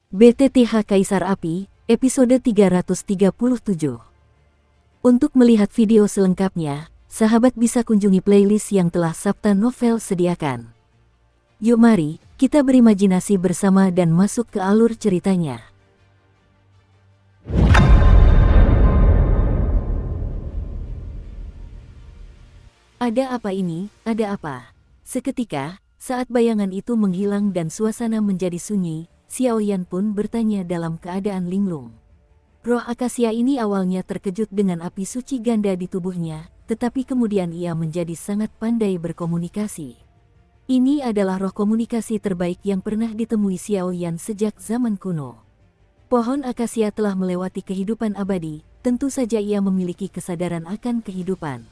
BTTH Kaisar Api, episode 337. Untuk melihat video selengkapnya, sahabat bisa kunjungi playlist yang telah Sabta Novel sediakan. Yuk mari, kita berimajinasi bersama dan masuk ke alur ceritanya. Ada apa ini? Ada apa? Seketika, saat bayangan itu menghilang dan suasana menjadi sunyi, Xiaoyan pun bertanya dalam keadaan linglung. Roh akasia ini awalnya terkejut dengan api suci ganda di tubuhnya, tetapi kemudian ia menjadi sangat pandai berkomunikasi. Ini adalah roh komunikasi terbaik yang pernah ditemui Xiaoyan sejak zaman kuno. Pohon akasia telah melewati kehidupan abadi, tentu saja ia memiliki kesadaran akan kehidupan.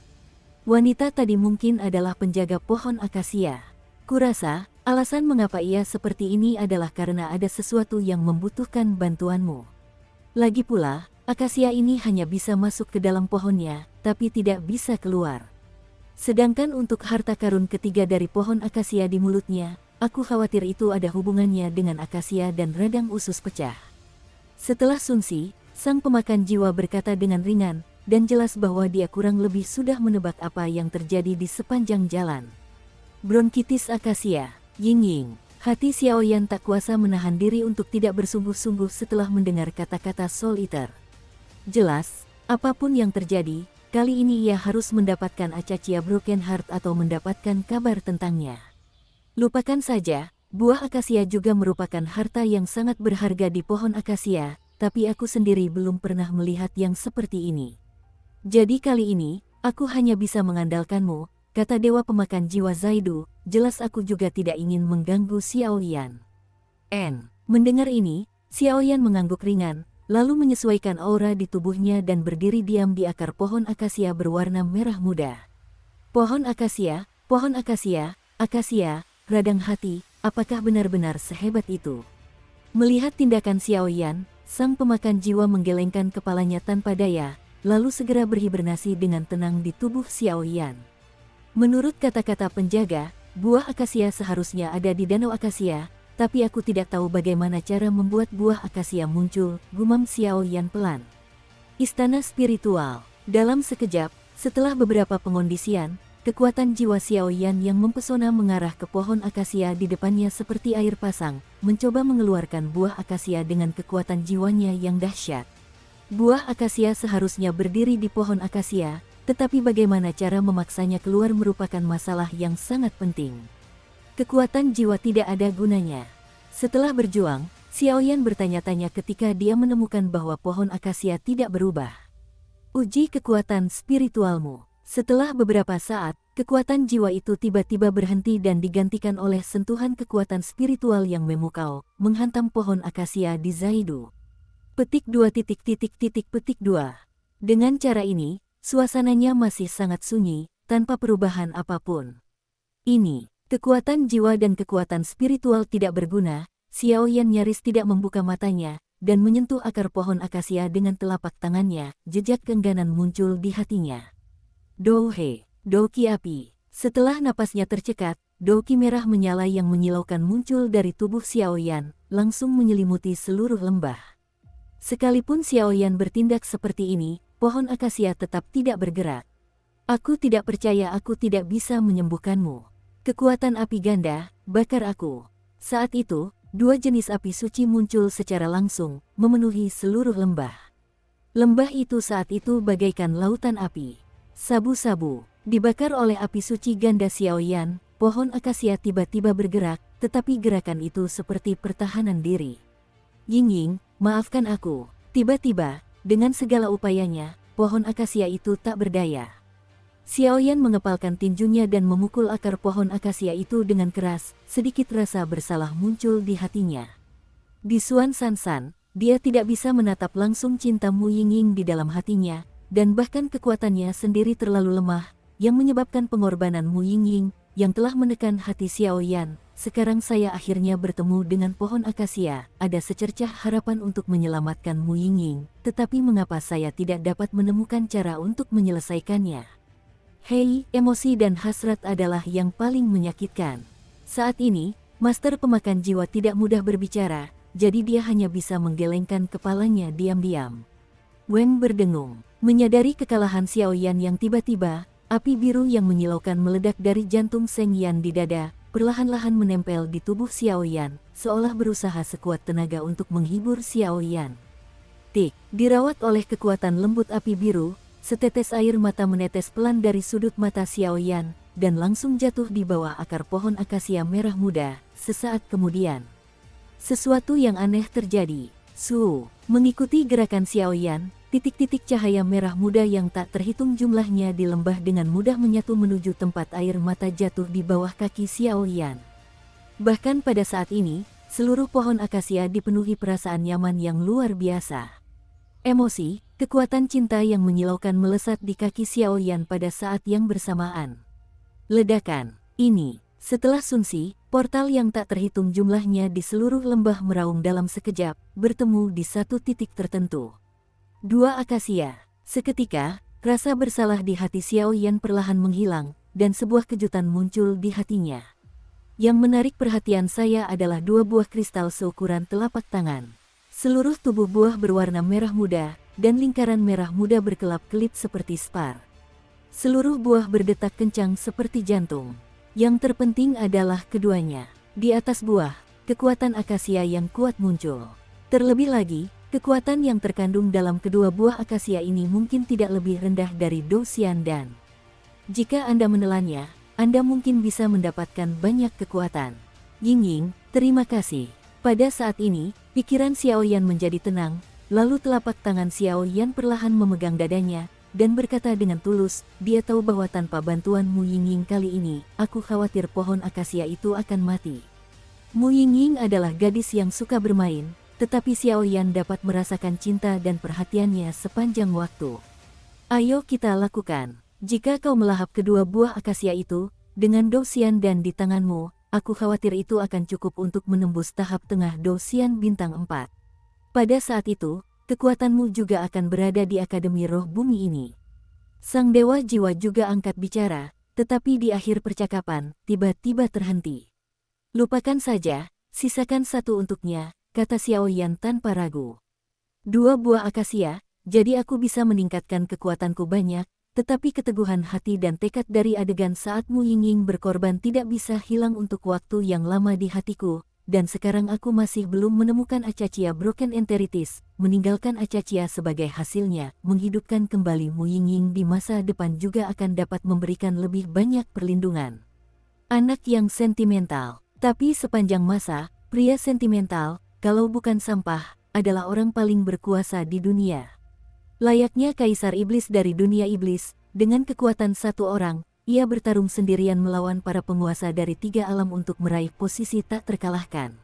Wanita tadi mungkin adalah penjaga pohon akasia. Kurasa, alasan mengapa ia seperti ini adalah karena ada sesuatu yang membutuhkan bantuanmu. Lagi pula, akasia ini hanya bisa masuk ke dalam pohonnya, tapi tidak bisa keluar. Sedangkan untuk harta karun ketiga dari pohon akasia di mulutnya, aku khawatir itu ada hubungannya dengan akasia dan radang usus pecah. Setelah Sunsi, sang pemakan jiwa berkata dengan ringan, dan jelas bahwa dia kurang lebih sudah menebak apa yang terjadi di sepanjang jalan. Bronkitis akasia, Ying. Hati Xiaoyan tak kuasa menahan diri untuk tidak bersungguh-sungguh setelah mendengar kata-kata Soul Eater. Jelas, apapun yang terjadi, kali ini ia harus mendapatkan Acacia Broken Heart atau mendapatkan kabar tentangnya. Lupakan saja, buah akasia juga merupakan harta yang sangat berharga di pohon akasia, tapi aku sendiri belum pernah melihat yang seperti ini. Jadi kali ini, aku hanya bisa mengandalkanmu, kata Dewa Pemakan Jiwa Zaidu. Jelas aku juga tidak ingin mengganggu Xiaoyan. Mendengar ini, Xiaoyan mengangguk ringan, lalu menyesuaikan aura di tubuhnya dan berdiri diam di akar pohon akasia berwarna merah muda. Pohon akasia, akasia, radang hati, apakah benar-benar sehebat itu? Melihat tindakan Xiaoyan, sang pemakan jiwa menggelengkan kepalanya tanpa daya, lalu segera berhibernasi dengan tenang di tubuh Xiaoyan. Menurut kata-kata penjaga, buah akasia seharusnya ada di danau akasia, tapi aku tidak tahu bagaimana cara membuat buah akasia muncul, gumam Xiaoyan pelan. Istana spiritual. Dalam sekejap, setelah beberapa pengondisian, kekuatan jiwa Xiaoyan yang mempesona mengarah ke pohon akasia di depannya seperti air pasang, mencoba mengeluarkan buah akasia dengan kekuatan jiwanya yang dahsyat. Buah akasia seharusnya berdiri di pohon akasia, tetapi bagaimana cara memaksanya keluar merupakan masalah yang sangat penting. Kekuatan jiwa tidak ada gunanya. Setelah berjuang, Xiaoyan bertanya-tanya ketika dia menemukan bahwa pohon akasia tidak berubah. Uji kekuatan spiritualmu. Setelah beberapa saat, kekuatan jiwa itu tiba-tiba berhenti dan digantikan oleh sentuhan kekuatan spiritual yang memukau, menghantam pohon akasia di Zaidu. Petik 2. Dengan cara ini, suasananya masih sangat sunyi, tanpa perubahan apapun. Ini, kekuatan jiwa dan kekuatan spiritual tidak berguna. Xiaoyan nyaris tidak membuka matanya, dan menyentuh akar pohon akasia dengan telapak tangannya. Jejak keengganan muncul di hatinya. Douhe, Douki api. Setelah napasnya tercekat, Douki merah menyala yang menyilaukan muncul dari tubuh Xiaoyan, langsung menyelimuti seluruh lembah. Sekalipun Xiaoyan bertindak seperti ini, pohon akasia tetap tidak bergerak. Aku tidak percaya aku tidak bisa menyembuhkanmu. Kekuatan api ganda, bakar aku. Saat itu, dua jenis api suci muncul secara langsung, memenuhi seluruh lembah. Lembah itu saat itu bagaikan lautan api. Sabu-sabu, dibakar oleh api suci ganda Xiaoyan, pohon akasia tiba-tiba bergerak, tetapi gerakan itu seperti pertahanan diri. Ying, maafkan aku. Tiba-tiba, dengan segala upayanya, pohon akasia itu tak berdaya. Xiaoyan mengepalkan tinjunya dan memukul akar pohon akasia itu dengan keras, sedikit rasa bersalah muncul di hatinya. Di Suan Sansan, dia tidak bisa menatap langsung cinta Mu Yingying di dalam hatinya, dan bahkan kekuatannya sendiri terlalu lemah, yang menyebabkan pengorbanan Mu Yingying, yang telah menekan hati Xiaoyan. Sekarang saya akhirnya bertemu dengan pohon akasia, ada secercah harapan untuk menyelamatkan Mu Yingying, tetapi mengapa saya tidak dapat menemukan cara untuk menyelesaikannya? Hei, emosi dan hasrat adalah yang paling menyakitkan. Saat ini, Master Pemakan Jiwa tidak mudah berbicara, jadi dia hanya bisa menggelengkan kepalanya diam-diam. Wang berdengung, menyadari kekalahan Xiaoyan yang tiba-tiba, api biru yang menyilaukan meledak dari jantung Seng Yan di dada, perlahan-lahan menempel di tubuh Xiaoyan, seolah berusaha sekuat tenaga untuk menghibur Xiaoyan. Tik, dirawat oleh kekuatan lembut api biru, setetes air mata menetes pelan dari sudut mata Xiaoyan, dan langsung jatuh di bawah akar pohon akasia merah muda. Sesaat kemudian, sesuatu yang aneh terjadi. Mengikuti gerakan Xiaoyan, titik-titik cahaya merah muda yang tak terhitung jumlahnya di lembah dengan mudah menyatu menuju tempat air mata jatuh di bawah kaki Xiaoyan. Bahkan pada saat ini, seluruh pohon akasia dipenuhi perasaan nyaman yang luar biasa. Emosi, kekuatan cinta yang menyilaukan melesat di kaki Xiaoyan pada saat yang bersamaan. Ledakan ini, setelah Sunsi, portal yang tak terhitung jumlahnya di seluruh lembah meraung dalam sekejap, bertemu di satu titik tertentu. Dua akasia. Seketika, rasa bersalah di hati Xiaoyan perlahan menghilang, dan sebuah kejutan muncul di hatinya. Yang menarik perhatian saya adalah dua buah kristal seukuran telapak tangan. Seluruh tubuh buah berwarna merah muda, dan lingkaran merah muda berkelap-kelip seperti spar. Seluruh buah berdetak kencang seperti jantung. Yang terpenting adalah keduanya. Di atas buah, kekuatan akasia yang kuat muncul. Terlebih lagi, kekuatan yang terkandung dalam kedua buah akasia ini mungkin tidak lebih rendah dari Dou Xian Dan. Jika Anda menelannya, Anda mungkin bisa mendapatkan banyak kekuatan. Ying, terima kasih. Pada saat ini, pikiran Xiaoyan menjadi tenang, lalu telapak tangan Xiaoyan perlahan memegang dadanya, dan berkata dengan tulus, dia tahu bahwa tanpa bantuan Mu Yingying kali ini, aku khawatir pohon akasia itu akan mati. Mu Yingying adalah gadis yang suka bermain, tetapi Xiaoyan dapat merasakan cinta dan perhatiannya sepanjang waktu. Ayo kita lakukan. Jika kau melahap kedua buah akasia itu, dengan Dou Xian Dan di tanganmu, aku khawatir itu akan cukup untuk menembus tahap tengah Dou Xian bintang 4. Pada saat itu, kekuatanmu juga akan berada di Akademi Roh Bumi ini. Sang Dewa Jiwa juga angkat bicara, tetapi di akhir percakapan, tiba-tiba terhenti. Lupakan saja, sisakan satu untuknya, kata Xiaoyan tanpa ragu. Dua buah akasia, jadi aku bisa meningkatkan kekuatanku banyak, tetapi keteguhan hati dan tekad dari adegan saat Mu Yingying berkorban tidak bisa hilang untuk waktu yang lama di hatiku. Dan sekarang aku masih belum menemukan Acaccia Broken Enteritis, meninggalkan Acaccia sebagai hasilnya, menghidupkan kembali Mu Yingying di masa depan juga akan dapat memberikan lebih banyak perlindungan. Anak yang sentimental, tapi sepanjang masa, pria sentimental, kalau bukan sampah, adalah orang paling berkuasa di dunia. Layaknya Kaisar Iblis dari dunia iblis, dengan kekuatan satu orang, ia bertarung sendirian melawan para penguasa dari 3 alam untuk meraih posisi tak terkalahkan.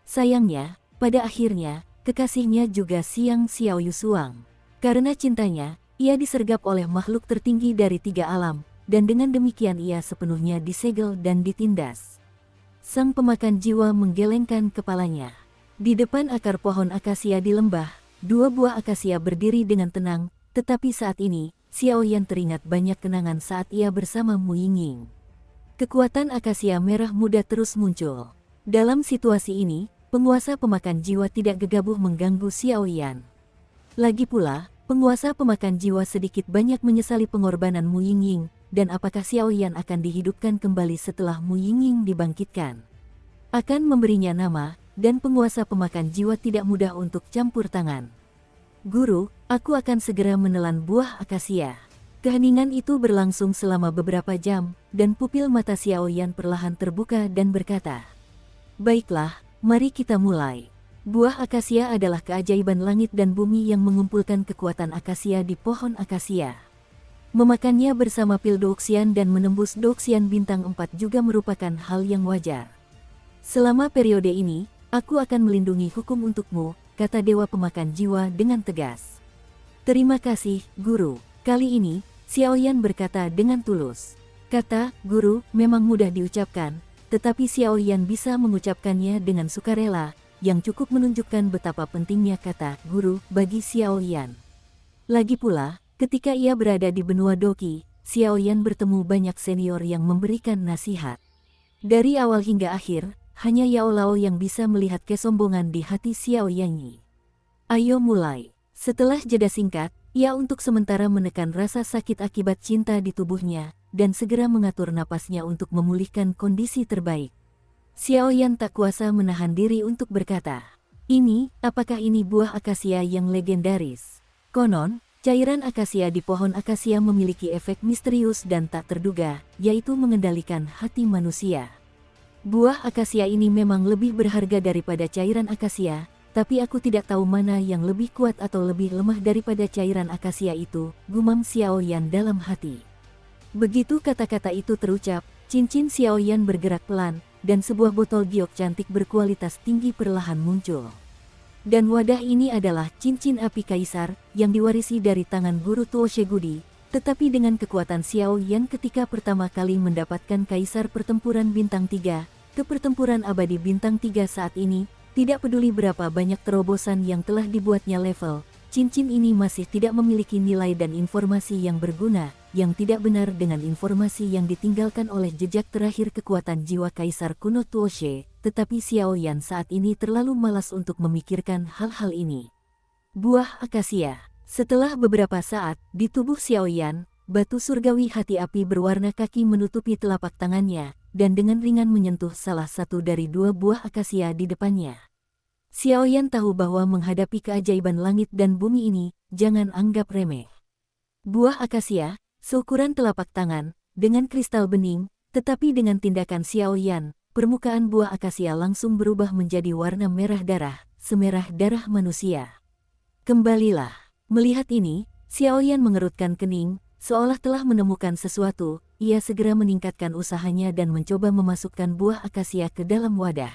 Sayangnya, pada akhirnya, kekasihnya juga Xiang Xiao Yusuang. Karena cintanya, ia disergap oleh makhluk tertinggi dari 3 alam, dan dengan demikian ia sepenuhnya disegel dan ditindas. Sang pemakan jiwa menggelengkan kepalanya. Di depan akar pohon akasia di lembah, 2 buah akasia berdiri dengan tenang, tetapi saat ini, Xiaoyan teringat banyak kenangan saat ia bersama Mu Yingying. Kekuatan akasia merah muda terus muncul. Dalam situasi ini, penguasa pemakan jiwa tidak gegabah mengganggu Xiaoyan. Lagi pula, penguasa pemakan jiwa sedikit banyak menyesali pengorbanan Mu Yingying, dan apakah Xiaoyan akan dihidupkan kembali setelah Mu Yingying dibangkitkan. Akan memberinya nama, dan penguasa pemakan jiwa tidak mudah untuk campur tangan. Guru, aku akan segera menelan buah akasia. Keheningan itu berlangsung selama beberapa jam, dan pupil mata Xiaoyan perlahan terbuka dan berkata, "Baiklah, mari kita mulai." Buah akasia adalah keajaiban langit dan bumi yang mengumpulkan kekuatan akasia di pohon akasia. Memakannya bersama pil Douxian dan menembus Douxian bintang 4 juga merupakan hal yang wajar. Selama periode ini, aku akan melindungi hukum untukmu, kata Dewa Pemakan Jiwa dengan tegas. Terima kasih, Guru. Kali ini, Xiaoyan berkata dengan tulus. Kata, Guru, memang mudah diucapkan, tetapi Xiaoyan bisa mengucapkannya dengan sukarela, yang cukup menunjukkan betapa pentingnya kata Guru bagi Xiaoyan. Lagi pula, ketika ia berada di benua Doqi, Xiaoyan bertemu banyak senior yang memberikan nasihat. Dari awal hingga akhir, hanya Yao Lao yang bisa melihat kesombongan di hati Xiao Yanyi. Ayo mulai. Setelah jeda singkat, ia untuk sementara menekan rasa sakit akibat cinta di tubuhnya, dan segera mengatur napasnya untuk memulihkan kondisi terbaik. Xiao Yan tak kuasa menahan diri untuk berkata, apakah ini buah akasia yang legendaris? Konon, cairan akasia di pohon akasia memiliki efek misterius dan tak terduga, yaitu mengendalikan hati manusia. Buah akasia ini memang lebih berharga daripada cairan akasia, tapi aku tidak tahu mana yang lebih kuat atau lebih lemah daripada cairan akasia itu, gumam Xiao Yan dalam hati. Begitu kata-kata itu terucap, cincin Xiao Yan bergerak pelan, dan sebuah botol giok cantik berkualitas tinggi perlahan muncul. Dan wadah ini adalah cincin api kaisar, yang diwarisi dari tangan guru Tuo Shegudi, tetapi dengan kekuatan Xiao Yan ketika pertama kali mendapatkan kaisar pertempuran bintang 3, ke pertempuran abadi bintang 3 saat ini, tidak peduli berapa banyak terobosan yang telah dibuatnya level, cincin ini masih tidak memiliki nilai dan informasi yang berguna, yang tidak benar dengan informasi yang ditinggalkan oleh jejak terakhir kekuatan jiwa kaisar kuno Tuo She, tetapi Xiao Yan saat ini terlalu malas untuk memikirkan hal-hal ini. Buah akasia. Setelah beberapa saat, di tubuh Xiao Yan, batu surgawi hati api berwarna kaki menutupi telapak tangannya, dan dengan ringan menyentuh salah satu dari dua buah akasia di depannya. Xiao Yan tahu bahwa menghadapi keajaiban langit dan bumi ini, jangan anggap remeh. Buah akasia, seukuran telapak tangan, dengan kristal bening, tetapi dengan tindakan Xiao Yan, permukaan buah akasia langsung berubah menjadi warna merah darah, semerah darah manusia. Kembalilah. Melihat ini, Xiao Yan mengerutkan kening, seolah telah menemukan sesuatu, ia segera meningkatkan usahanya dan mencoba memasukkan buah akasia ke dalam wadah.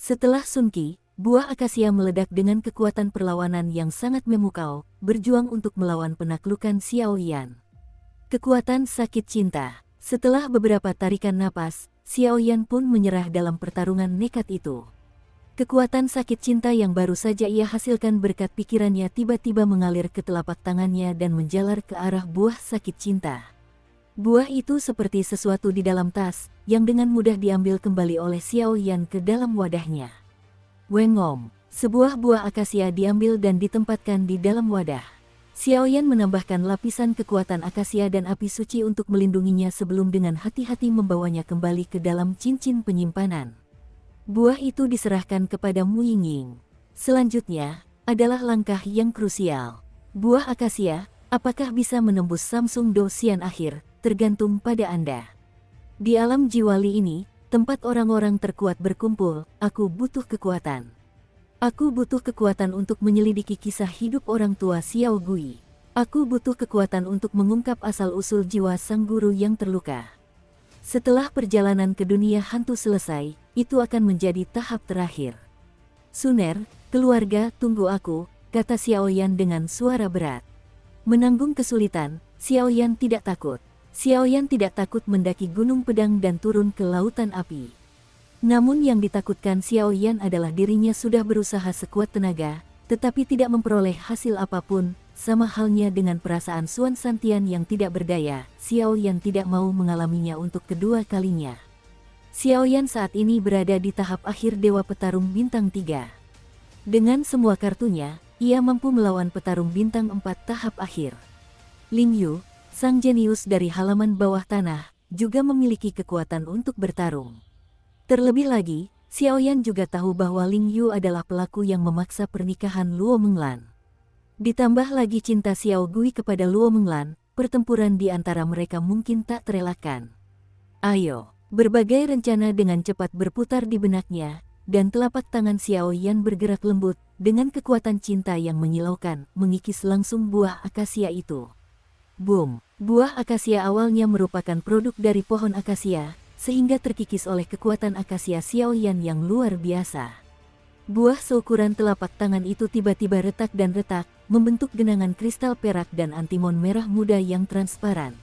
Setelah sunki, buah akasia meledak dengan kekuatan perlawanan yang sangat memukau, berjuang untuk melawan penaklukan Xiao Yan. Kekuatan sakit cinta. Setelah beberapa tarikan napas, Xiao Yan pun menyerah dalam pertarungan nekat itu. Kekuatan sakit cinta yang baru saja ia hasilkan berkat pikirannya tiba-tiba mengalir ke telapak tangannya dan menjalar ke arah buah sakit cinta. Buah itu seperti sesuatu di dalam tas, yang dengan mudah diambil kembali oleh Xiao Yan ke dalam wadahnya. Wengom, sebuah buah akasia diambil dan ditempatkan di dalam wadah. Xiao Yan menambahkan lapisan kekuatan akasia dan api suci untuk melindunginya sebelum dengan hati-hati membawanya kembali ke dalam cincin penyimpanan. Buah itu diserahkan kepada Mu Yingying. Selanjutnya, adalah langkah yang krusial. Buah akasia, apakah bisa menembus Samsung Do Xian akhir, tergantung pada Anda. Di alam jiwali ini, tempat orang-orang terkuat berkumpul, aku butuh kekuatan. Aku butuh kekuatan untuk menyelidiki kisah hidup orang tua Xiao Gui. Aku butuh kekuatan untuk mengungkap asal-usul jiwa sang guru yang terluka. Setelah perjalanan ke dunia hantu selesai, itu akan menjadi tahap terakhir. Suner, keluarga, tunggu aku, kata Xiao Yan dengan suara berat. Menanggung kesulitan, Xiao Yan tidak takut. Xiao Yan tidak takut mendaki gunung pedang dan turun ke lautan api. Namun yang ditakutkan Xiao Yan adalah dirinya sudah berusaha sekuat tenaga, tetapi tidak memperoleh hasil apapun. Sama halnya dengan perasaan Suan Santian yang tidak berdaya, Xiao Yan tidak mau mengalaminya untuk kedua kalinya. Xiao Yan saat ini berada di tahap akhir Dewa Petarung Bintang 3. Dengan semua kartunya, ia mampu melawan petarung Bintang 4 tahap akhir. Ling Yu, sang jenius dari halaman bawah tanah, juga memiliki kekuatan untuk bertarung. Terlebih lagi, Xiao Yan juga tahu bahwa Ling Yu adalah pelaku yang memaksa pernikahan Luo Menglan. Ditambah lagi cinta Xiao Gui kepada Luo Menglan, pertempuran di antara mereka mungkin tak terelakkan. Ayo, berbagai rencana dengan cepat berputar di benaknya, dan telapak tangan Xiao Yan bergerak lembut, dengan kekuatan cinta yang menyilaukan, mengikis langsung buah akasia itu. Boom! Buah akasia awalnya merupakan produk dari pohon akasia, sehingga terkikis oleh kekuatan akasia Xiao Yan yang luar biasa. Buah seukuran telapak tangan itu tiba-tiba retak dan retak, membentuk genangan kristal perak dan antimon merah muda yang transparan.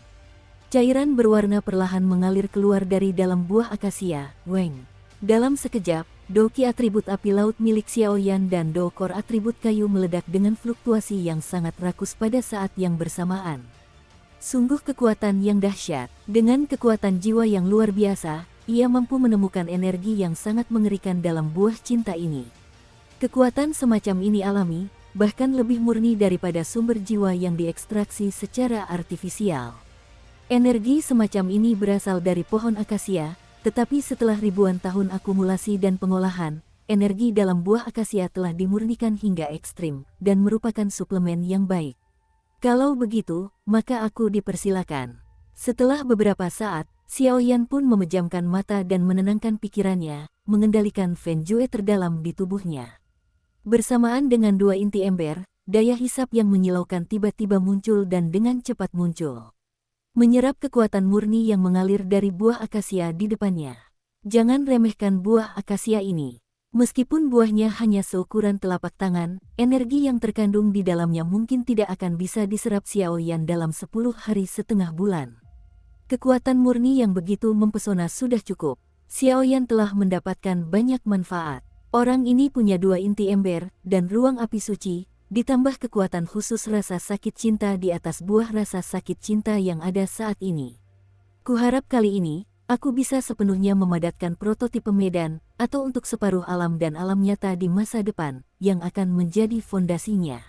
Cairan berwarna perlahan mengalir keluar dari dalam buah akasia, Weng. Dalam sekejap, Do Qi atribut api laut milik Xiao Yan dan Do Kor atribut kayu meledak dengan fluktuasi yang sangat rakus pada saat yang bersamaan. Sungguh kekuatan yang dahsyat. Dengan kekuatan jiwa yang luar biasa, ia mampu menemukan energi yang sangat mengerikan dalam buah cinta ini. Kekuatan semacam ini alami, bahkan lebih murni daripada sumber jiwa yang diekstraksi secara artifisial. Energi semacam ini berasal dari pohon akasia, tetapi setelah ribuan tahun akumulasi dan pengolahan, energi dalam buah akasia telah dimurnikan hingga ekstrim, dan merupakan suplemen yang baik. Kalau begitu, maka aku dipersilakan. Setelah beberapa saat, Xiaoyan pun memejamkan mata dan menenangkan pikirannya, mengendalikan Feng Jue terdalam di tubuhnya. Bersamaan dengan dua inti ember, daya hisap yang menyilaukan tiba-tiba muncul dan dengan cepat muncul, menyerap kekuatan murni yang mengalir dari buah akasia di depannya. Jangan remehkan buah akasia ini. Meskipun buahnya hanya seukuran telapak tangan, energi yang terkandung di dalamnya mungkin tidak akan bisa diserap Xiaoyan dalam 10 hari setengah bulan. Kekuatan murni yang begitu mempesona sudah cukup. Xiaoyan telah mendapatkan banyak manfaat. Orang ini punya dua inti ember dan ruang api suci, ditambah kekuatan khusus rasa sakit cinta di atas buah rasa sakit cinta yang ada saat ini. Kuharap kali ini, aku bisa sepenuhnya memadatkan prototipe medan, atau untuk separuh alam dan alam nyata di masa depan, yang akan menjadi fondasinya.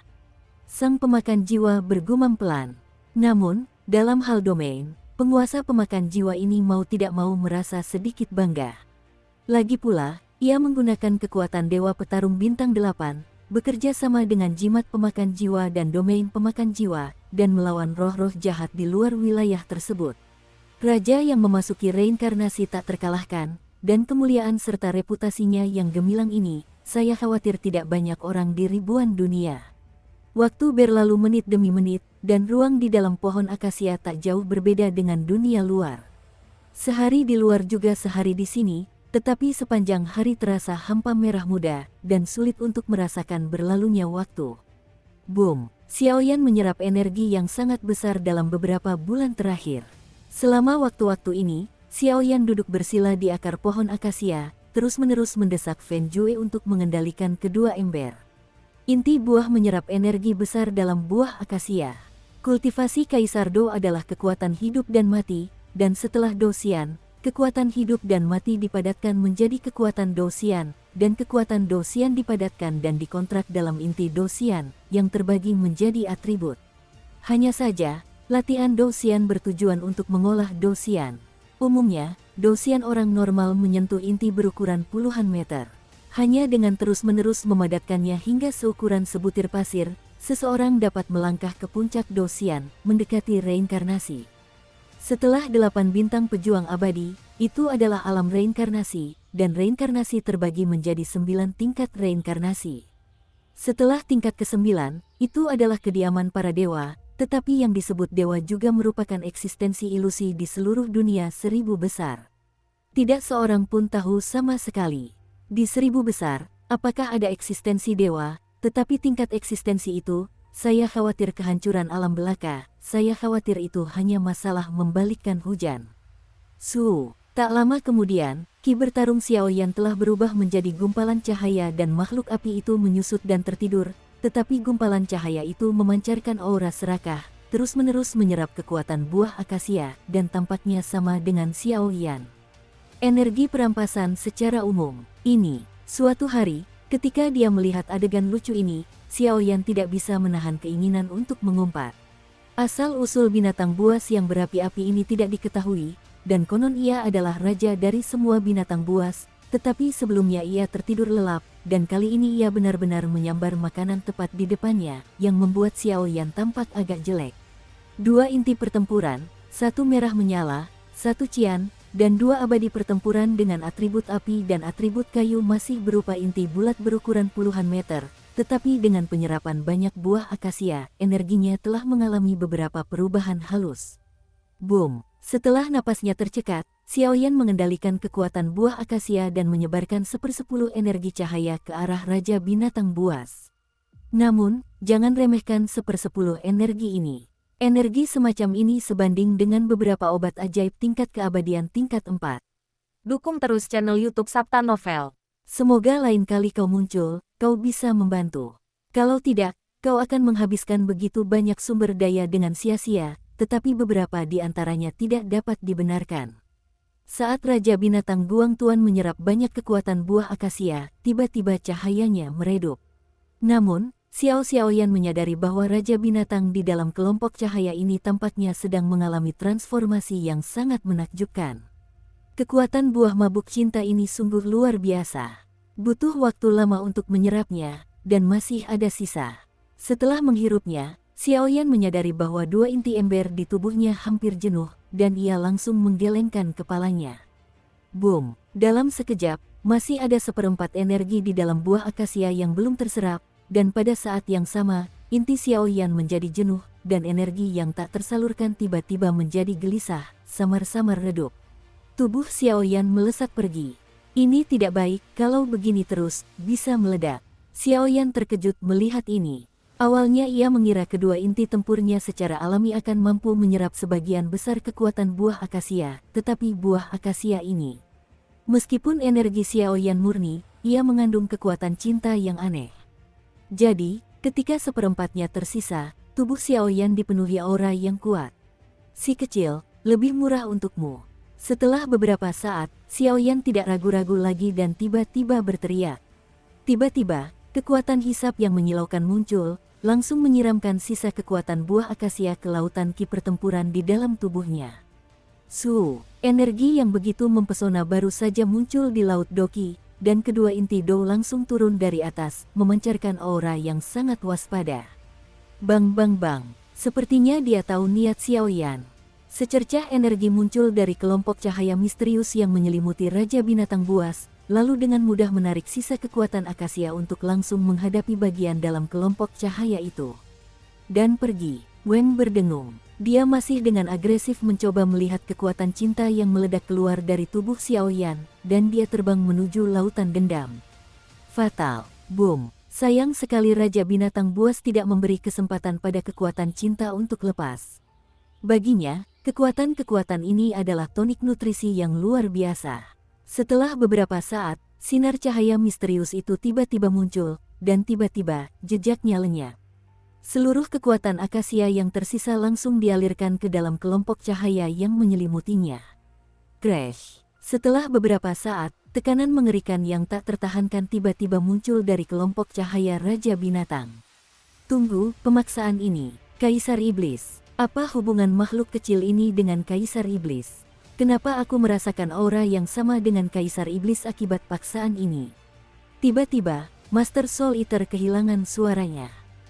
Sang pemakan jiwa bergumam pelan. Namun, dalam hal domain, penguasa pemakan jiwa ini mau tidak mau merasa sedikit bangga. Lagi pula, ia menggunakan kekuatan Dewa Petarung Bintang 8, bekerja sama dengan jimat pemakan jiwa dan domain pemakan jiwa, dan melawan roh-roh jahat di luar wilayah tersebut. Raja yang memasuki reinkarnasi tak terkalahkan, dan kemuliaan serta reputasinya yang gemilang ini, saya khawatir tidak banyak orang di ribuan dunia. Waktu berlalu menit demi menit, dan ruang di dalam pohon akasia tak jauh berbeda dengan dunia luar. Sehari di luar juga sehari di sini, tetapi sepanjang hari terasa hampa merah muda, dan sulit untuk merasakan berlalunya waktu. Boom! Xiaoyan menyerap energi yang sangat besar dalam beberapa bulan terakhir. Selama waktu-waktu ini, Xiaoyan duduk bersila di akar pohon akasia, terus-menerus mendesak Feng Jue untuk mengendalikan kedua ember. Inti buah menyerap energi besar dalam buah akasia. Kultivasi Kaisar Do adalah kekuatan hidup dan mati, dan setelah Dosian, kekuatan hidup dan mati dipadatkan menjadi kekuatan Dosian, dan kekuatan Dosian dipadatkan dan dikontrak dalam inti Dosian, yang terbagi menjadi atribut. Hanya saja, latihan Dosian bertujuan untuk mengolah Dosian. Umumnya, Dosian orang normal menyentuh inti berukuran puluhan meter. Hanya dengan terus-menerus memadatkannya hingga seukuran sebutir pasir, seseorang dapat melangkah ke puncak Dosian, mendekati reinkarnasi. Setelah 8 bintang pejuang abadi, itu adalah alam reinkarnasi, dan reinkarnasi terbagi menjadi 9 tingkat reinkarnasi. Setelah tingkat ke-9, itu adalah kediaman para dewa, tetapi yang disebut dewa juga merupakan eksistensi ilusi di seluruh dunia 1000 besar. Tidak seorang pun tahu sama sekali. Di 1000 besar, apakah ada eksistensi dewa, tetapi tingkat eksistensi itu, saya khawatir kehancuran alam belaka, saya khawatir itu hanya masalah membalikkan hujan. Tak lama kemudian, ki bertarung Xiaoyan telah berubah menjadi gumpalan cahaya dan makhluk api itu menyusut dan tertidur, tetapi gumpalan cahaya itu memancarkan aura serakah, terus-menerus menyerap kekuatan buah akasia, dan tampaknya sama dengan Xiaoyan. Energi perampasan secara umum. Ini, suatu hari, ketika dia melihat adegan lucu ini, Xiaoyan tidak bisa menahan keinginan untuk mengumpat. Asal-usul binatang buas yang berapi-api ini tidak diketahui, dan konon ia adalah raja dari semua binatang buas, tetapi sebelumnya ia tertidur lelap, dan kali ini ia benar-benar menyambar makanan tepat di depannya, yang membuat Xiaoyan tampak agak jelek. Dua inti pertempuran, satu merah menyala, satu cian, dan dua abadi pertempuran dengan atribut api dan atribut kayu masih berupa inti bulat berukuran puluhan meter, tetapi dengan penyerapan banyak buah akasia, energinya telah mengalami beberapa perubahan halus. Boom! Setelah napasnya tercekat, Xiaoyan mengendalikan kekuatan buah akasia dan menyebarkan 1/10 energi cahaya ke arah Raja Binatang Buas. Namun, jangan remehkan 1/10 energi ini. Energi semacam ini sebanding dengan beberapa obat ajaib tingkat keabadian tingkat 4. Dukung terus channel YouTube Sabta Novel. Semoga lain kali kau muncul, kau bisa membantu. Kalau tidak, kau akan menghabiskan begitu banyak sumber daya dengan sia-sia, tetapi beberapa di antaranya tidak dapat dibenarkan. Saat Raja Binatang Guang Tuan menyerap banyak kekuatan buah akasia, tiba-tiba cahayanya meredup. Namun, Xiao Xiaoyan menyadari bahwa Raja Binatang di dalam kelompok cahaya ini tampaknya sedang mengalami transformasi yang sangat menakjubkan. Kekuatan buah mabuk cinta ini sungguh luar biasa. Butuh waktu lama untuk menyerapnya, dan masih ada sisa. Setelah menghirupnya, Xiaoyan menyadari bahwa 2 inti ember di tubuhnya hampir jenuh, dan ia langsung menggelengkan kepalanya. Boom! Dalam sekejap, masih ada 1/4 energi di dalam buah akasia yang belum terserap, dan pada saat yang sama, inti Xiaoyan menjadi jenuh, dan energi yang tak tersalurkan tiba-tiba menjadi gelisah, samar-samar redup. Tubuh Xiaoyan melesat pergi. Ini tidak baik, kalau begini terus, bisa meledak. Xiaoyan terkejut melihat ini. Awalnya ia mengira kedua inti tempurnya secara alami akan mampu menyerap sebagian besar kekuatan buah akasia, tetapi buah akasia ini, meskipun energi Xiaoyan murni, ia mengandung kekuatan cinta yang aneh. Jadi, ketika 1/4-nya tersisa, tubuh Xiaoyan dipenuhi aura yang kuat. Si kecil, lebih murah untukmu. Setelah beberapa saat, Xiaoyan tidak ragu-ragu lagi dan tiba-tiba berteriak. Tiba-tiba, kekuatan hisap yang menyilaukan muncul, langsung menyiramkan sisa kekuatan buah akasia ke lautan ki pertempuran di dalam tubuhnya. Energi yang begitu mempesona baru saja muncul di Laut Doki, dan kedua inti Dou langsung turun dari atas, memancarkan aura yang sangat waspada. Bang bang bang, sepertinya dia tahu niat Xiaoyan. Secercah energi muncul dari kelompok cahaya misterius yang menyelimuti Raja Binatang Buas, lalu dengan mudah menarik sisa kekuatan akasia untuk langsung menghadapi bagian dalam kelompok cahaya itu. Dan pergi. Wang berdengung. Dia masih dengan agresif mencoba melihat kekuatan cinta yang meledak keluar dari tubuh Xiaoyan, dan dia terbang menuju lautan dendam. Fatal. Boom. Sayang sekali Raja Binatang Buas tidak memberi kesempatan pada kekuatan cinta untuk lepas. Baginya, kekuatan-kekuatan ini adalah tonik nutrisi yang luar biasa. Setelah beberapa saat, sinar cahaya misterius itu tiba-tiba muncul, dan tiba-tiba, jejaknya lenyap. Seluruh kekuatan akasia yang tersisa langsung dialirkan ke dalam kelompok cahaya yang menyelimutinya. Crash! Setelah beberapa saat, tekanan mengerikan yang tak tertahankan tiba-tiba muncul dari kelompok cahaya Raja Binatang. Tunggu, pemaksaan ini. Kaisar Iblis. Apa hubungan makhluk kecil ini dengan Kaisar Iblis? Kenapa aku merasakan aura yang sama dengan Kaisar Iblis akibat paksaan ini? Tiba-tiba, Master Soul Eater kehilangan suaranya.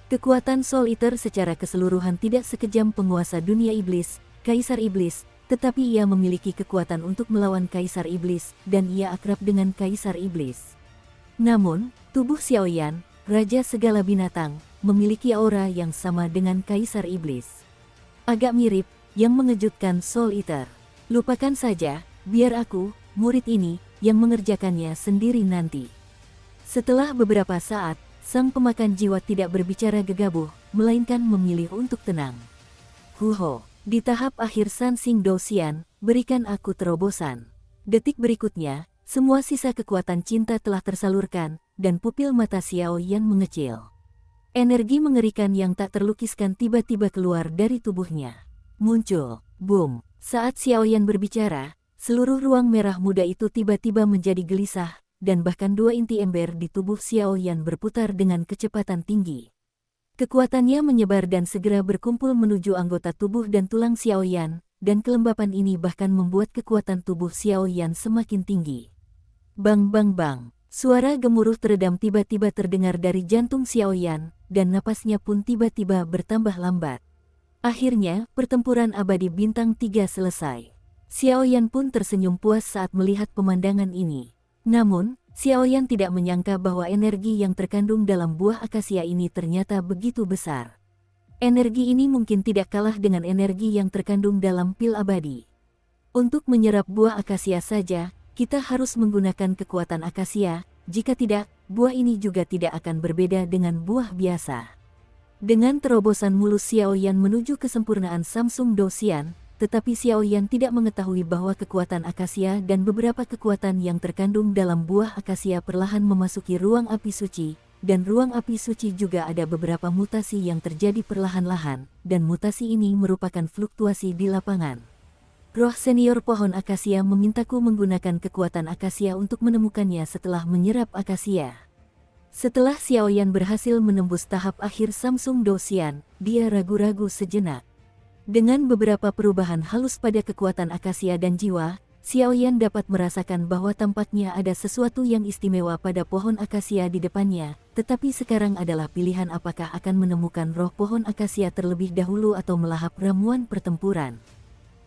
Kekuatan Soul Eater secara keseluruhan tidak sekejam penguasa dunia iblis, Kaisar Iblis, tetapi ia memiliki kekuatan untuk melawan Kaisar Iblis, dan ia akrab dengan Kaisar Iblis. Namun, tubuh Xiaoyan, Raja Segala Binatang, memiliki aura yang sama dengan Kaisar Iblis. Agak mirip, yang mengejutkan Soul Eater. Lupakan saja, biar aku, murid ini, yang mengerjakannya sendiri nanti. Setelah beberapa saat, sang pemakan jiwa tidak berbicara gegabah, melainkan memilih untuk tenang. Huho, di tahap akhir Sansing Douxian, berikan aku terobosan. Detik berikutnya, semua sisa kekuatan cinta telah tersalurkan, dan pupil mata Xiaoyan mengecil. Energi mengerikan yang tak terlukiskan tiba-tiba keluar dari tubuhnya. Muncul, boom. Saat Xiaoyan berbicara, seluruh ruang merah muda itu tiba-tiba menjadi gelisah, dan bahkan 2 inti ember di tubuh Xiaoyan berputar dengan kecepatan tinggi. Kekuatannya menyebar dan segera berkumpul menuju anggota tubuh dan tulang Xiaoyan, dan kelembapan ini bahkan membuat kekuatan tubuh Xiaoyan semakin tinggi. Bang bang bang, suara gemuruh teredam tiba-tiba terdengar dari jantung Xiaoyan, dan napasnya pun tiba-tiba bertambah lambat. Akhirnya, pertempuran abadi bintang 3 selesai. Xiaoyan pun tersenyum puas saat melihat pemandangan ini. Namun, Xiaoyan tidak menyangka bahwa energi yang terkandung dalam buah akasia ini ternyata begitu besar. Energi ini mungkin tidak kalah dengan energi yang terkandung dalam pil abadi. Untuk menyerap buah akasia saja, kita harus menggunakan kekuatan akasia, jika tidak, buah ini juga tidak akan berbeda dengan buah biasa. Dengan terobosan mulus Xiaoyan menuju kesempurnaan Samsung Douxian, tetapi Xiaoyan tidak mengetahui bahwa kekuatan akasia dan beberapa kekuatan yang terkandung dalam buah akasia perlahan memasuki ruang api suci, dan ruang api suci juga ada beberapa mutasi yang terjadi perlahan-lahan, dan mutasi ini merupakan fluktuasi di lapangan. roh senior pohon akasia memintaku menggunakan kekuatan akasia untuk menemukannya setelah menyerap akasia. Setelah Xiao Yan berhasil menembus tahap akhir Samsung Dosian, dia ragu-ragu sejenak. Dengan beberapa perubahan halus pada kekuatan akasia dan jiwa, Xiao Yan dapat merasakan bahwa tampaknya ada sesuatu yang istimewa pada pohon akasia di depannya, tetapi sekarang adalah pilihan apakah akan menemukan roh pohon akasia terlebih dahulu atau melahap ramuan pertempuran.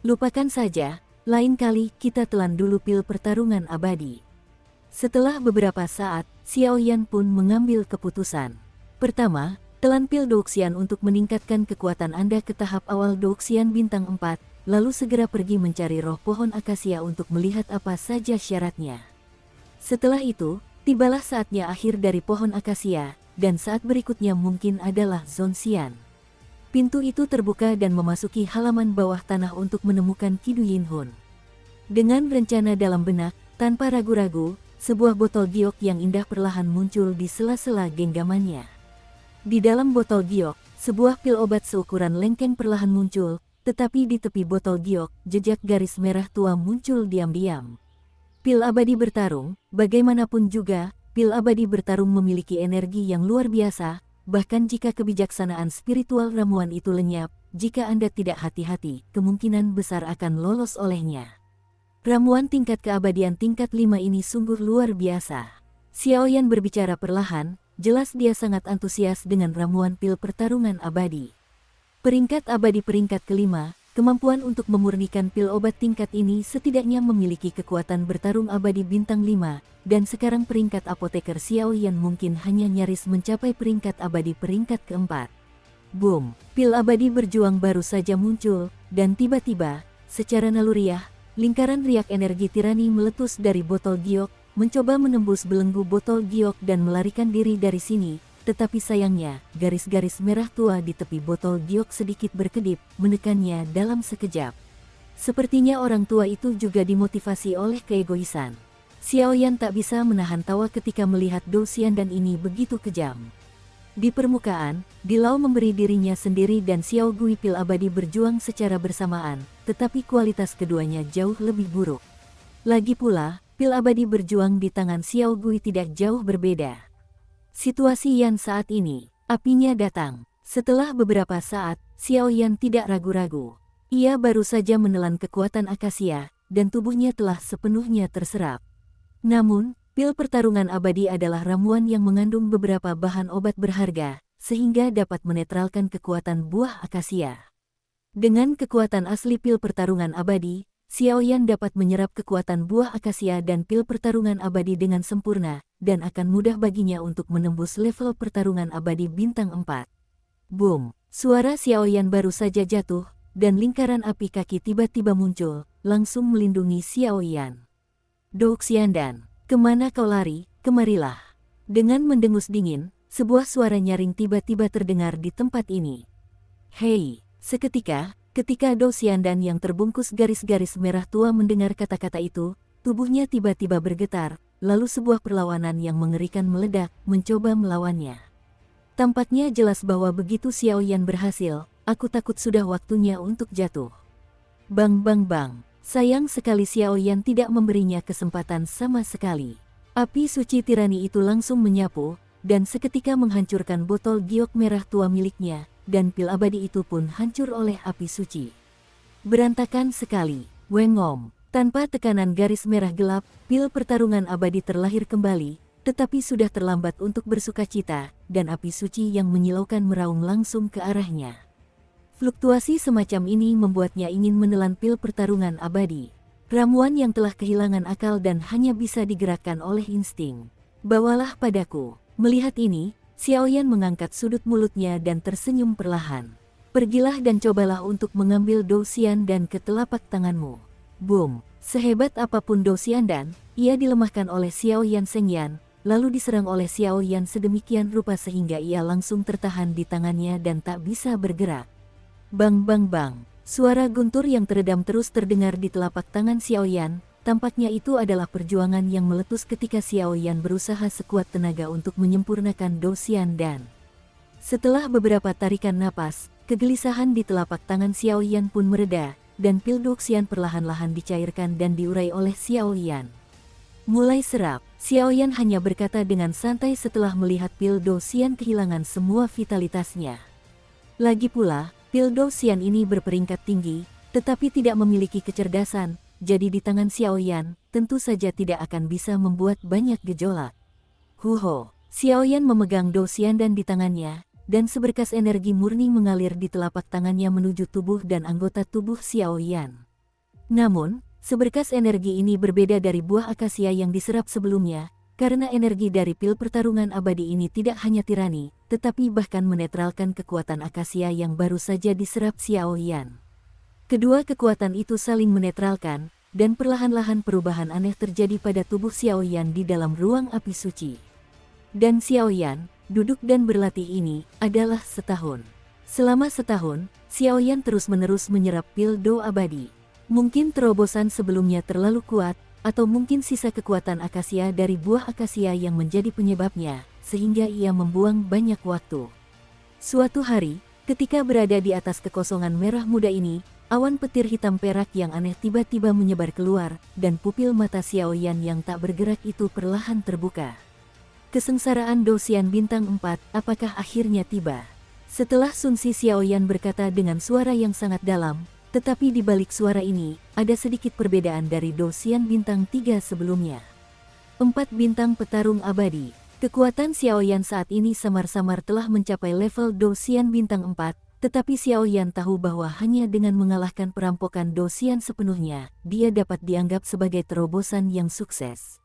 Lupakan saja, lain kali kita telan dulu pil pertarungan abadi. Setelah beberapa saat, Xiao Yan pun mengambil keputusan. Pertama, telan pil Douxian untuk meningkatkan kekuatan Anda ke tahap awal Douxian bintang 4, lalu segera pergi mencari roh pohon akasia untuk melihat apa saja syaratnya. Setelah itu, tibalah saatnya akhir dari pohon akasia, dan saat berikutnya mungkin adalah Zonxian. Pintu itu terbuka dan memasuki halaman bawah tanah untuk menemukan Qidu Yinhun. Dengan rencana dalam benak, tanpa ragu-ragu, sebuah botol giok yang indah perlahan muncul di sela-sela genggamannya. Di dalam botol giok, sebuah pil obat seukuran lengkeng perlahan muncul, tetapi di tepi botol giok, jejak garis merah tua muncul diam-diam. Pil abadi bertarung, bagaimanapun juga, pil abadi bertarung memiliki energi yang luar biasa. Bahkan jika kebijaksanaan spiritual ramuan itu lenyap, jika Anda tidak hati-hati, kemungkinan besar akan lolos olehnya. Ramuan tingkat keabadian tingkat 5 ini sungguh luar biasa. Xiao Yan berbicara perlahan, jelas dia sangat antusias dengan ramuan pil pertarungan abadi. Peringkat abadi peringkat kelima, kemampuan untuk memurnikan pil obat tingkat ini setidaknya memiliki kekuatan bertarung abadi bintang 5, dan sekarang peringkat apoteker Xiao Yan mungkin hanya nyaris mencapai peringkat abadi peringkat keempat. Boom, pil abadi berjuang baru saja muncul, dan tiba-tiba, secara naluriah, lingkaran riak energi tirani meletus dari botol giok, mencoba menembus belenggu botol giok dan melarikan diri dari sini, tetapi sayangnya, garis-garis merah tua di tepi botol giok sedikit berkedip, menekannya dalam sekejap. Sepertinya orang tua itu juga dimotivasi oleh keegoisan. Xiao Yan tak bisa menahan tawa ketika melihat Douxian dan ini begitu kejam. Di permukaan, Dilau memberi dirinya sendiri dan Xiao Gui pil abadi berjuang secara bersamaan, tetapi kualitas keduanya jauh lebih buruk. Lagi pula, pil abadi berjuang di tangan Xiao Gui tidak jauh berbeda. Situasi Yan saat ini, apinya datang. Setelah beberapa saat, Xiao Yan tidak ragu-ragu. Ia baru saja menelan kekuatan akasia, dan tubuhnya telah sepenuhnya terserap. Namun, pil pertarungan abadi adalah ramuan yang mengandung beberapa bahan obat berharga, sehingga dapat menetralkan kekuatan buah akasia. Dengan kekuatan asli pil pertarungan abadi, Xiao Yan dapat menyerap kekuatan buah akasia dan pil pertarungan abadi dengan sempurna, dan akan mudah baginya untuk menembus level pertarungan abadi bintang 4. Boom! Suara Xiao Yan baru saja jatuh, dan lingkaran api kaki tiba-tiba muncul, langsung melindungi Xiao Yan. Douxian dan, kemana kau lari, kemarilah. Dengan mendengus dingin, sebuah suara nyaring tiba-tiba terdengar di tempat ini. Hei, seketika, ketika Douxian dan yang terbungkus garis-garis merah tua mendengar kata-kata itu, tubuhnya tiba-tiba bergetar, lalu sebuah perlawanan yang mengerikan meledak, mencoba melawannya. Tampaknya jelas bahwa begitu Xiao Yan berhasil, aku takut sudah waktunya untuk jatuh. Bang bang bang. Sayang sekali Xiao Yan tidak memberinya kesempatan sama sekali. Api suci tirani itu langsung menyapu, dan seketika menghancurkan botol giok merah tua miliknya, dan pil abadi itu pun hancur oleh api suci. Berantakan sekali, Wengom. Tanpa tekanan garis merah gelap, pil pertarungan abadi terlahir kembali, tetapi sudah terlambat untuk bersukacita, dan api suci yang menyilaukan meraung langsung ke arahnya. Fluktuasi semacam ini membuatnya ingin menelan pil pertarungan abadi. Ramuan yang telah kehilangan akal dan hanya bisa digerakkan oleh insting. Bawalah padaku. Melihat ini, Xiao Yan mengangkat sudut mulutnya dan tersenyum perlahan. Pergilah dan cobalah untuk mengambil Douxian dan ke telapak tanganmu. Boom! Sehebat apapun Douxian dan, ia dilemahkan oleh Xiao Yan Sengyan, lalu diserang oleh Xiao Yan sedemikian rupa sehingga ia langsung tertahan di tangannya dan tak bisa bergerak. Bang bang bang, suara guntur yang teredam terus terdengar di telapak tangan Xiao Yan, tampaknya itu adalah perjuangan yang meletus ketika Xiao Yan berusaha sekuat tenaga untuk menyempurnakan Douxian dan. Setelah beberapa tarikan napas, kegelisahan di telapak tangan Xiao Yan pun mereda, dan pil Doxian perlahan-lahan dicairkan dan diurai oleh Xiao Yan. Mulai serap, Xiao Yan hanya berkata dengan santai setelah melihat pil Doxian kehilangan semua vitalitasnya. Lagi pula, pil Doxian ini berperingkat tinggi, tetapi tidak memiliki kecerdasan, jadi di tangan Xiao Yan, tentu saja tidak akan bisa membuat banyak gejolak. Huho, Xiao Yan memegang Doxian dan di tangannya, dan seberkas energi murni mengalir di telapak tangannya menuju tubuh dan anggota tubuh Xiao Yan. Namun, seberkas energi ini berbeda dari buah akasia yang diserap sebelumnya, karena energi dari pil pertarungan abadi ini tidak hanya tirani, tetapi bahkan menetralkan kekuatan akasia yang baru saja diserap Xiao Yan. Kedua kekuatan itu saling menetralkan, dan perlahan-lahan perubahan aneh terjadi pada tubuh Xiao Yan di dalam ruang api suci. Dan Xiao Yan, duduk dan berlatih ini, adalah setahun. Selama setahun, Xiao Yan terus-menerus menyerap pil Do abadi. Mungkin terobosan sebelumnya terlalu kuat, atau mungkin sisa kekuatan akasia dari buah akasia yang menjadi penyebabnya, sehingga ia membuang banyak waktu. Suatu hari, ketika berada di atas kekosongan merah muda ini, awan petir hitam perak yang aneh tiba-tiba menyebar keluar, dan pupil mata Xiao Yan yang tak bergerak itu perlahan terbuka. Kesengsaraan Doxian bintang 4, apakah akhirnya tiba? Setelah Sun Si, Xiao Yan berkata dengan suara yang sangat dalam, tetapi di balik suara ini, ada sedikit perbedaan dari Doxian bintang 3 sebelumnya. 4 bintang petarung abadi. Kekuatan Xiao Yan saat ini samar-samar telah mencapai level Doxian bintang 4, tetapi Xiao Yan tahu bahwa hanya dengan mengalahkan perampokan Doxian sepenuhnya, dia dapat dianggap sebagai terobosan yang sukses.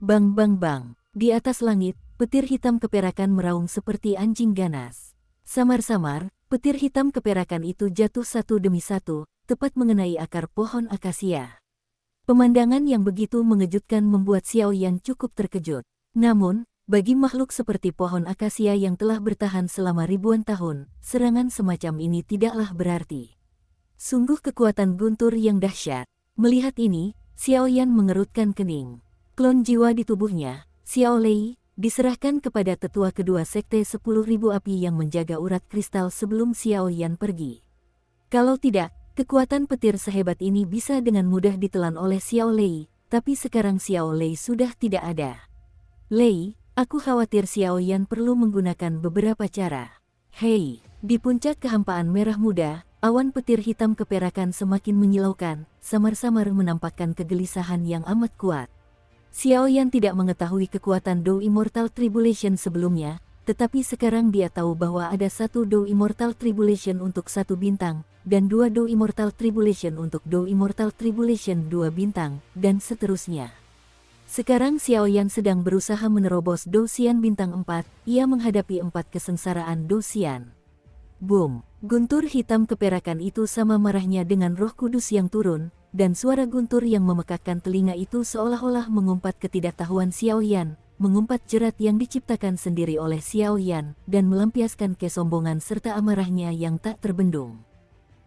Bang bang bang, di atas langit, petir hitam keperakan meraung seperti anjing ganas. Samar-samar, petir hitam keperakan itu jatuh satu demi satu, tepat mengenai akar pohon akasia. Pemandangan yang begitu mengejutkan membuat Xiao Yan cukup terkejut. Namun, bagi makhluk seperti pohon akasia yang telah bertahan selama ribuan tahun, serangan semacam ini tidaklah berarti. Sungguh kekuatan guntur yang dahsyat. Melihat ini, Xiao Yan mengerutkan kening. Klon jiwa di tubuhnya, Xiao Lei, diserahkan kepada tetua kedua sekte 10.000 api yang menjaga urat kristal sebelum Xiao Yan pergi. Kalau tidak, kekuatan petir sehebat ini bisa dengan mudah ditelan oleh Xiao Lei, tapi sekarang Xiao Lei sudah tidak ada. Lei, aku khawatir Xiao Yan perlu menggunakan beberapa cara. Hei, di puncak kehampaan merah muda, awan petir hitam keperakan semakin menyilaukan, samar-samar menampakkan kegelisahan yang amat kuat. Xiao Yan tidak mengetahui kekuatan Do Immortal Tribulation sebelumnya, tetapi sekarang dia tahu bahwa ada satu Do Immortal Tribulation untuk satu bintang, dan dua Do Immortal Tribulation untuk Do Immortal Tribulation 2 bintang, dan seterusnya. Sekarang Xiao Yan sedang berusaha menerobos Doxian bintang 4, ia menghadapi 4 kesengsaraan Doxian. Boom! Guntur hitam keperakan itu sama marahnya dengan Roh Kudus yang turun, dan suara guntur yang memekakkan telinga itu seolah-olah mengumpat ketidaktahuan Xiao Yan, mengumpat jerat yang diciptakan sendiri oleh Xiao Yan, dan melampiaskan kesombongan serta amarahnya yang tak terbendung.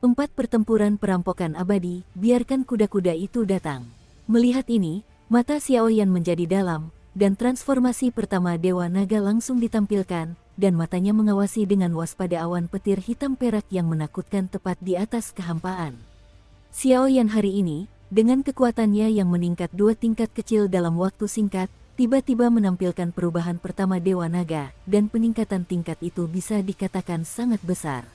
4 pertempuran perampokan abadi, biarkan kuda-kuda itu datang. Melihat ini, mata Xiao Yan menjadi dalam, dan transformasi pertama Dewa Naga langsung ditampilkan, dan matanya mengawasi dengan waspada awan petir hitam perak yang menakutkan tepat di atas kehampaan. Xiao Yan hari ini, dengan kekuatannya yang meningkat 2 tingkat kecil dalam waktu singkat, tiba-tiba menampilkan perubahan pertama Dewa Naga, dan peningkatan tingkat itu bisa dikatakan sangat besar.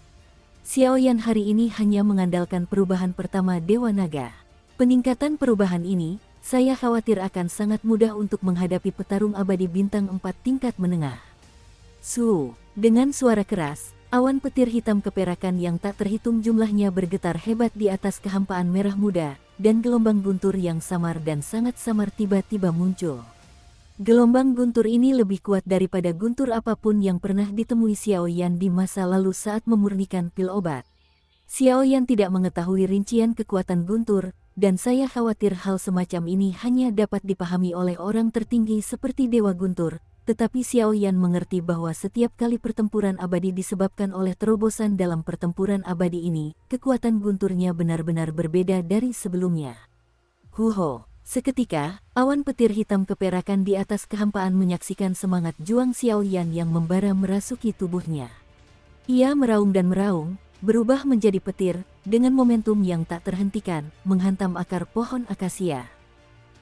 Xiao Yan hari ini hanya mengandalkan perubahan pertama Dewa Naga. Peningkatan perubahan ini, saya khawatir akan sangat mudah untuk menghadapi petarung abadi bintang 4 tingkat menengah. Dengan suara keras, awan petir hitam keperakan yang tak terhitung jumlahnya bergetar hebat di atas kehampaan merah muda, dan gelombang guntur yang samar dan sangat samar tiba-tiba muncul. Gelombang guntur ini lebih kuat daripada guntur apapun yang pernah ditemui Xiao Yan di masa lalu saat memurnikan pil obat. Xiao Yan tidak mengetahui rincian kekuatan guntur, dan saya khawatir hal semacam ini hanya dapat dipahami oleh orang tertinggi seperti Dewa Guntur, tetapi Xiao Yan mengerti bahwa setiap kali pertempuran abadi disebabkan oleh terobosan dalam pertempuran abadi ini, kekuatan gunturnya benar-benar berbeda dari sebelumnya. Seketika, awan petir hitam keperakan di atas kehampaan menyaksikan semangat juang Xiao Yan yang membara merasuki tubuhnya. Ia meraung dan meraung, berubah menjadi petir, dengan momentum yang tak terhentikan, menghantam akar pohon akasia.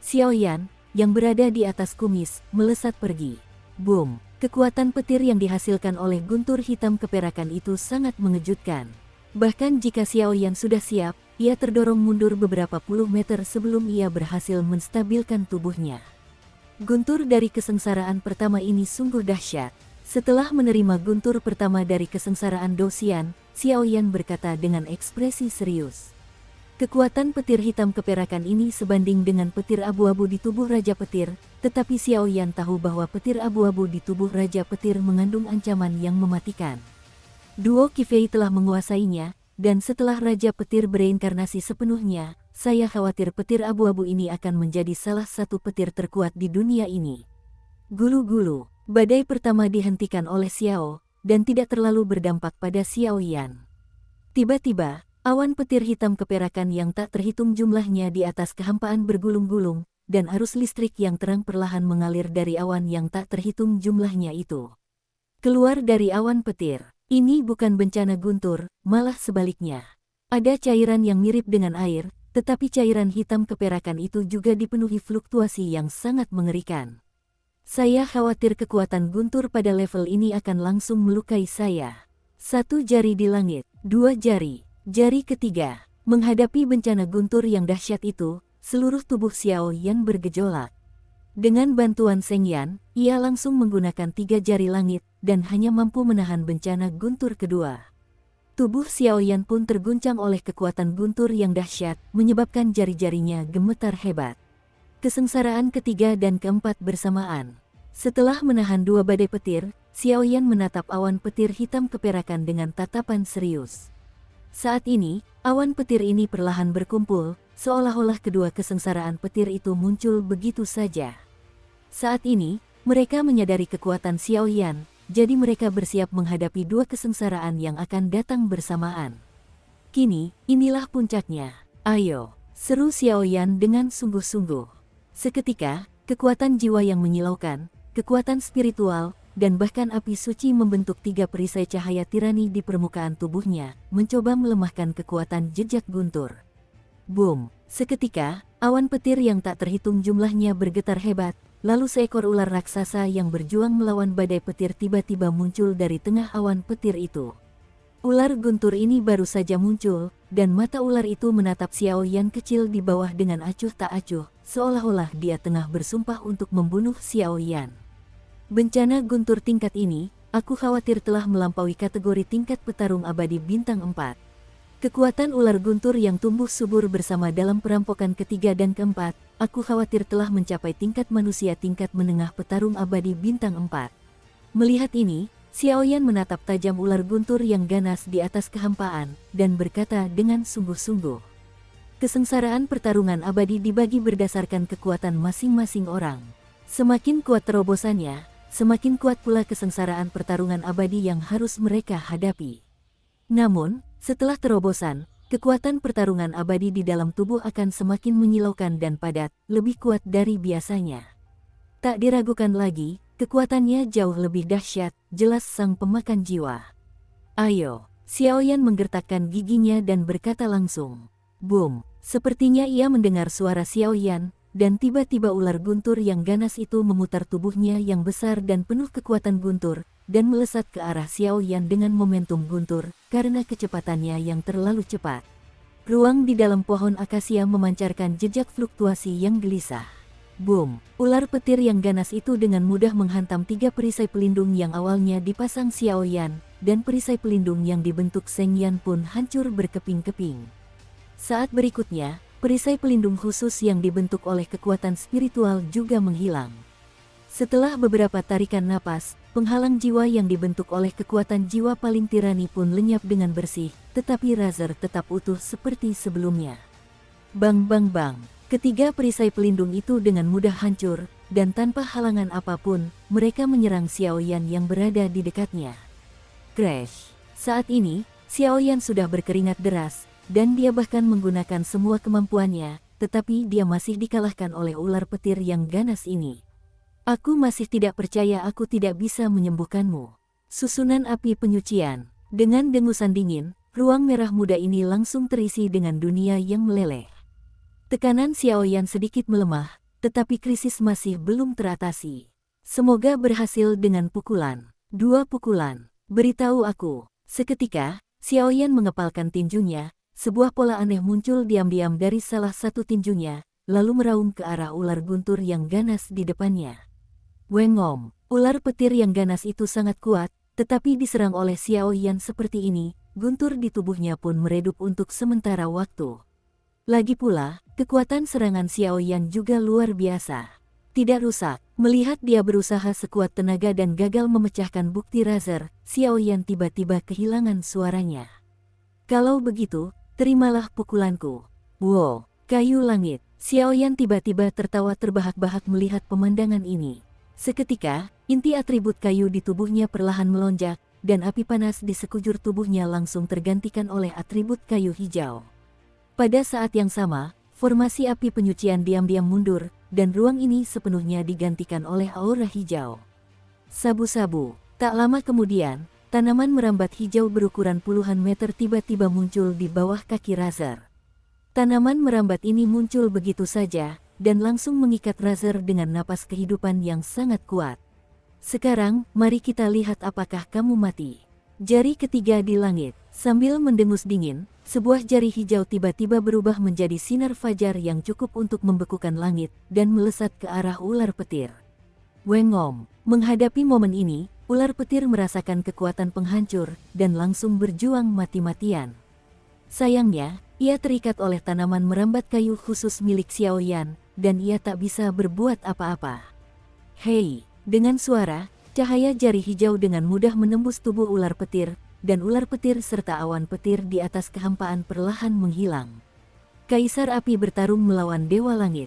Xiaoyan, yang berada di atas kumis, melesat pergi. Boom! Kekuatan petir yang dihasilkan oleh guntur hitam keperakan itu sangat mengejutkan. Bahkan jika Xiaoyan sudah siap, ia terdorong mundur beberapa puluh meter sebelum ia berhasil menstabilkan tubuhnya. Guntur dari kesengsaraan pertama ini sungguh dahsyat. Setelah menerima guntur pertama dari kesengsaraan Dosian, Xiaoyan berkata dengan ekspresi serius. Kekuatan petir hitam keperakan ini sebanding dengan petir abu-abu di tubuh Raja Petir, tetapi Xiaoyan tahu bahwa petir abu-abu di tubuh Raja Petir mengandung ancaman yang mematikan. Duo Qifei telah menguasainya, dan setelah Raja Petir bereinkarnasi sepenuhnya, saya khawatir petir abu-abu ini akan menjadi salah satu petir terkuat di dunia ini. Gulu-gulu, badai pertama dihentikan oleh Xiao, dan tidak terlalu berdampak pada Xiaoyan. Tiba-tiba, awan petir hitam keperakan yang tak terhitung jumlahnya di atas kehampaan bergulung-gulung, dan arus listrik yang terang perlahan mengalir dari awan yang tak terhitung jumlahnya itu. Keluar dari awan petir, ini bukan bencana guntur, malah sebaliknya. Ada cairan yang mirip dengan air, tetapi cairan hitam keperakan itu juga dipenuhi fluktuasi yang sangat mengerikan. Saya khawatir kekuatan guntur pada level ini akan langsung melukai saya. 1 jari di langit, 2 jari. Jari ketiga, menghadapi bencana guntur yang dahsyat itu, seluruh tubuh Xiaoyan bergejolak. Dengan bantuan Seng Yan, ia langsung menggunakan 3 jari langit, dan hanya mampu menahan bencana guntur kedua. Tubuh Xiaoyan pun terguncang oleh kekuatan guntur yang dahsyat, menyebabkan jari-jarinya gemetar hebat. Kesengsaraan ketiga dan keempat bersamaan. Setelah menahan 2 badai petir, Xiaoyan menatap awan petir hitam keperakan dengan tatapan serius. Saat ini, awan petir ini perlahan berkumpul, seolah-olah kedua kesengsaraan petir itu muncul begitu saja. Saat ini, mereka menyadari kekuatan Xiaoyan, jadi mereka bersiap menghadapi 2 kesengsaraan yang akan datang bersamaan. Kini, inilah puncaknya. Ayo, seru Xiaoyan dengan sungguh-sungguh. Seketika, kekuatan jiwa yang menyilaukan, kekuatan spiritual, dan bahkan api suci membentuk 3 perisai cahaya tirani di permukaan tubuhnya, mencoba melemahkan kekuatan jejak guntur. Boom! Seketika, awan petir yang tak terhitung jumlahnya bergetar hebat, lalu seekor ular raksasa yang berjuang melawan badai petir tiba-tiba muncul dari tengah awan petir itu. Ular guntur ini baru saja muncul, dan mata ular itu menatap Xiaoyan kecil di bawah dengan acuh tak acuh, seolah-olah dia tengah bersumpah untuk membunuh Xiaoyan. Bencana guntur tingkat ini, aku khawatir telah melampaui kategori tingkat petarung abadi bintang 4. Kekuatan ular guntur yang tumbuh subur bersama dalam perampokan ketiga dan keempat, aku khawatir telah mencapai tingkat manusia tingkat menengah petarung abadi bintang 4. Melihat ini, Xiaoyan menatap tajam ular guntur yang ganas di atas kehampaan, dan berkata dengan sungguh-sungguh. Kesengsaraan pertarungan abadi dibagi berdasarkan kekuatan masing-masing orang. Semakin kuat terobosannya, semakin kuat pula kesengsaraan pertarungan abadi yang harus mereka hadapi. Namun, setelah terobosan, kekuatan pertarungan abadi di dalam tubuh akan semakin menyilaukan dan padat, lebih kuat dari biasanya. Tak diragukan lagi, kekuatannya jauh lebih dahsyat, jelas sang pemakan jiwa. Ayo, Xiaoyan menggertakkan giginya dan berkata langsung. Boom! Sepertinya ia mendengar suara Xiaoyan, dan tiba-tiba ular guntur yang ganas itu memutar tubuhnya yang besar dan penuh kekuatan guntur, dan melesat ke arah Xiaoyan dengan momentum guntur, karena kecepatannya yang terlalu cepat. Ruang di dalam pohon akasia memancarkan jejak fluktuasi yang gelisah. Boom! Ular petir yang ganas itu dengan mudah menghantam 3 perisai pelindung yang awalnya dipasang Xiaoyan, dan perisai pelindung yang dibentuk Seng Yan pun hancur berkeping-keping. Saat berikutnya, perisai pelindung khusus yang dibentuk oleh kekuatan spiritual juga menghilang. Setelah beberapa tarikan napas, penghalang jiwa yang dibentuk oleh kekuatan jiwa paling tirani pun lenyap dengan bersih, tetapi Razer tetap utuh seperti sebelumnya. Bang bang bang, ketiga perisai pelindung itu dengan mudah hancur, dan tanpa halangan apapun, mereka menyerang Xiaoyan yang berada di dekatnya. Crash! Saat ini, Xiaoyan sudah berkeringat deras, dan dia bahkan menggunakan semua kemampuannya, tetapi dia masih dikalahkan oleh ular petir yang ganas ini. Aku masih tidak percaya aku tidak bisa menyembuhkanmu. Susunan api penyucian. Dengan dengusan dingin, ruang merah muda ini langsung terisi dengan dunia yang meleleh. Tekanan Xiaoyan sedikit melemah, tetapi krisis masih belum teratasi. Semoga berhasil dengan pukulan. 2 pukulan. Beritahu aku. Seketika, Xiaoyan mengepalkan tinjunya, sebuah pola aneh muncul diam-diam dari salah satu tinjunya, lalu meraung ke arah ular guntur yang ganas di depannya. Wengom, ular petir yang ganas itu sangat kuat, tetapi diserang oleh Xiaoyan seperti ini, guntur di tubuhnya pun meredup untuk sementara waktu. Lagi pula, kekuatan serangan Xiaoyan juga luar biasa. Tidak rusak, melihat dia berusaha sekuat tenaga dan gagal memecahkan bukti Razer, Xiaoyan tiba-tiba kehilangan suaranya. Kalau begitu, terimalah pukulanku. Wow, kayu langit. Xiaoyan tiba-tiba tertawa terbahak-bahak melihat pemandangan ini. Seketika, inti atribut kayu di tubuhnya perlahan melonjak, dan api panas di sekujur tubuhnya langsung tergantikan oleh atribut kayu hijau. Pada saat yang sama, formasi api penyucian diam-diam mundur, dan ruang ini sepenuhnya digantikan oleh aura hijau. Sabu-sabu. Tak lama kemudian, tanaman merambat hijau berukuran puluhan meter tiba-tiba muncul di bawah kaki Razer. Tanaman merambat ini muncul begitu saja, dan langsung mengikat Razer dengan napas kehidupan yang sangat kuat. Sekarang, mari kita lihat apakah kamu mati. Jari ketiga di langit. Sambil mendengus dingin, sebuah jari hijau tiba-tiba berubah menjadi sinar fajar yang cukup untuk membekukan langit dan melesat ke arah ular petir. Wengom, menghadapi momen ini, ular petir merasakan kekuatan penghancur dan langsung berjuang mati-matian. Sayangnya, ia terikat oleh tanaman merambat kayu khusus milik Xiaoyan, dan ia tak bisa berbuat apa-apa. Hei, dengan suara, cahaya jari hijau dengan mudah menembus tubuh ular petir, dan ular petir serta awan petir di atas kehampaan perlahan menghilang. Kaisar api bertarung melawan Dewa Langit.